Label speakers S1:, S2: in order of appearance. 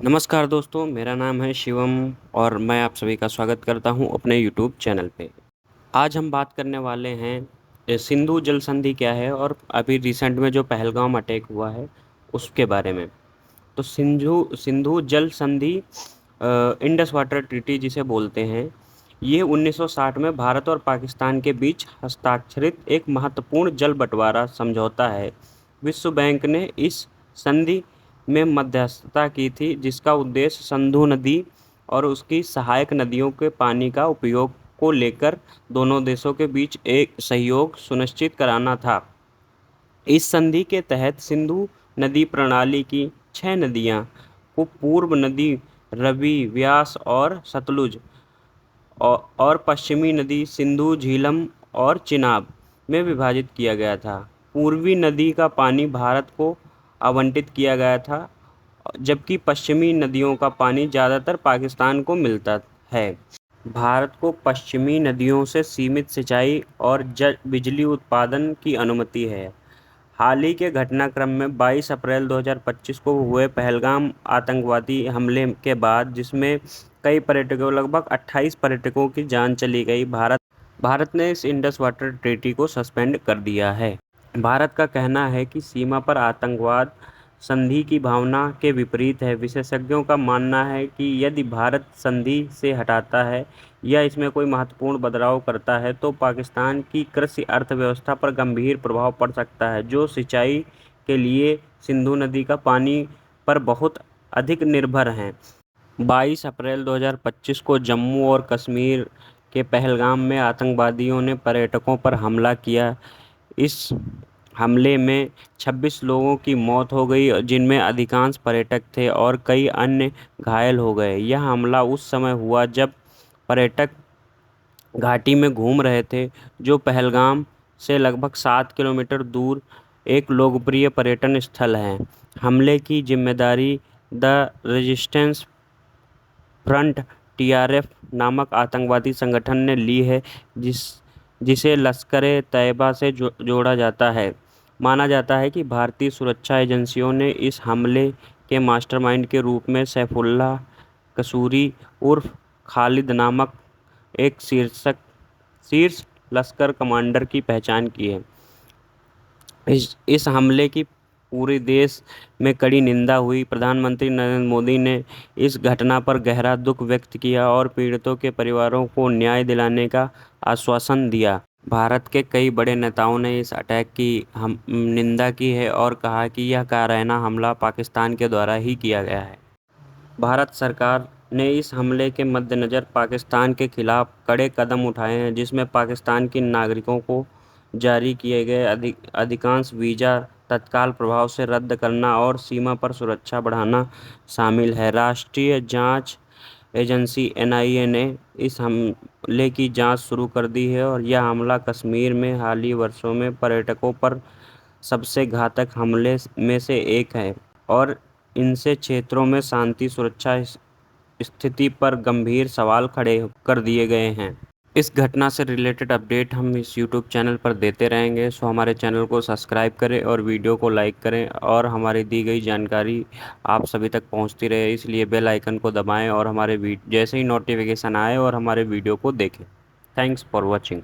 S1: नमस्कार दोस्तों, मेरा नाम है शिवम और मैं आप सभी का स्वागत करता हूं अपने यूट्यूब चैनल पे। आज हम बात करने वाले हैं सिंधु जल संधि क्या है और अभी रिसेंट में जो पहलगाम अटैक हुआ है उसके बारे में। तो सिंधु सिंधु जल संधि इंडस वाटर ट्रीटी जिसे बोलते हैं, ये 1960 में भारत और पाकिस्तान के बीच हस्ताक्षरित एक महत्वपूर्ण जल बंटवारा समझौता है। विश्व बैंक ने इस संधि में मध्यस्थता की थी, जिसका उद्देश्य सिंधु नदी और उसकी सहायक नदियों के पानी का उपयोग को लेकर दोनों देशों के बीच एक सहयोग सुनिश्चित कराना था। इस संधि के तहत सिंधु नदी प्रणाली की 6 नदियां को पूर्व नदी रवि, व्यास और सतलुज और पश्चिमी नदी सिंधु, झीलम और चिनाब में विभाजित किया गया था। पूर्वी नदी का पानी भारत को आवंटित किया गया था, जबकि पश्चिमी नदियों का पानी ज़्यादातर पाकिस्तान को मिलता है। भारत को पश्चिमी नदियों से सीमित सिंचाई और बिजली उत्पादन की अनुमति है। हाल ही के घटनाक्रम में 22 अप्रैल 2025 को हुए पहलगाम आतंकवादी हमले के बाद, जिसमें कई पर्यटकों लगभग 28 पर्यटकों की जान चली गई, भारत ने इस इंडस वाटर ट्रीटी को सस्पेंड कर दिया है। भारत का कहना है कि सीमा पर आतंकवाद संधि की भावना के विपरीत है। विशेषज्ञों का मानना है कि यदि भारत संधि से हटता है या इसमें कोई महत्वपूर्ण बदलाव करता है तो पाकिस्तान की कृषि अर्थव्यवस्था पर गंभीर प्रभाव पड़ सकता है, जो सिंचाई के लिए सिंधु नदी का पानी पर बहुत अधिक निर्भर हैं। 22 अप्रैल 2025 को जम्मू और कश्मीर के पहलगाम में आतंकवादियों ने पर्यटकों पर हमला किया। इस हमले में 26 लोगों की मौत हो गई, जिनमें अधिकांश पर्यटक थे और कई अन्य घायल हो गए। यह हमला उस समय हुआ जब पर्यटक घाटी में घूम रहे थे, जो पहलगाम से लगभग 7 किलोमीटर दूर एक लोकप्रिय पर्यटन स्थल है। हमले की जिम्मेदारी द रेजिस्टेंस फ्रंट (टीआरएफ) नामक आतंकवादी संगठन ने ली है, जिसे लश्कर-ए-तैयबा से जोड़ा जाता है। माना जाता है कि भारतीय सुरक्षा एजेंसियों ने इस हमले के मास्टरमाइंड के रूप में सैफुल्लाह कसूरी उर्फ खालिद नामक एक शीर्ष लश्कर कमांडर की पहचान की है। इस हमले की पूरे देश में कड़ी निंदा हुई। प्रधानमंत्री नरेंद्र मोदी ने इस घटना पर गहरा दुख व्यक्त किया और पीड़ितों के परिवारों को न्याय दिलाने का आश्वासन दिया। भारत के कई बड़े नेताओं ने इस अटैक की निंदा की है और कहा कि यह कायराना हमला पाकिस्तान के द्वारा ही किया गया है। भारत सरकार ने इस हमले के मद्देनज़र पाकिस्तान के खिलाफ कड़े कदम उठाए हैं, जिसमें पाकिस्तान के नागरिकों को जारी किए गए अधिकांश वीज़ा तत्काल प्रभाव से रद्द करना और सीमा पर सुरक्षा बढ़ाना शामिल है। राष्ट्रीय जांच एजेंसी (एनआईए) ने इस हमले की जांच शुरू कर दी है और यह हमला कश्मीर में हालिया वर्षों में पर्यटकों पर सबसे घातक हमले में से एक है और इनसे क्षेत्रों में शांति सुरक्षा स्थिति पर गंभीर सवाल खड़े कर दिए गए हैं। इस घटना से रिलेटेड अपडेट हम इस यूट्यूब चैनल पर देते रहेंगे, सो हमारे चैनल को सब्सक्राइब करें और वीडियो को लाइक करें और हमारी दी गई जानकारी आप सभी तक पहुंचती रहे, इसलिए बेल आइकन को दबाएं और हमारे जैसे ही नोटिफिकेशन आए और हमारे वीडियो को देखें। Thanks for watching.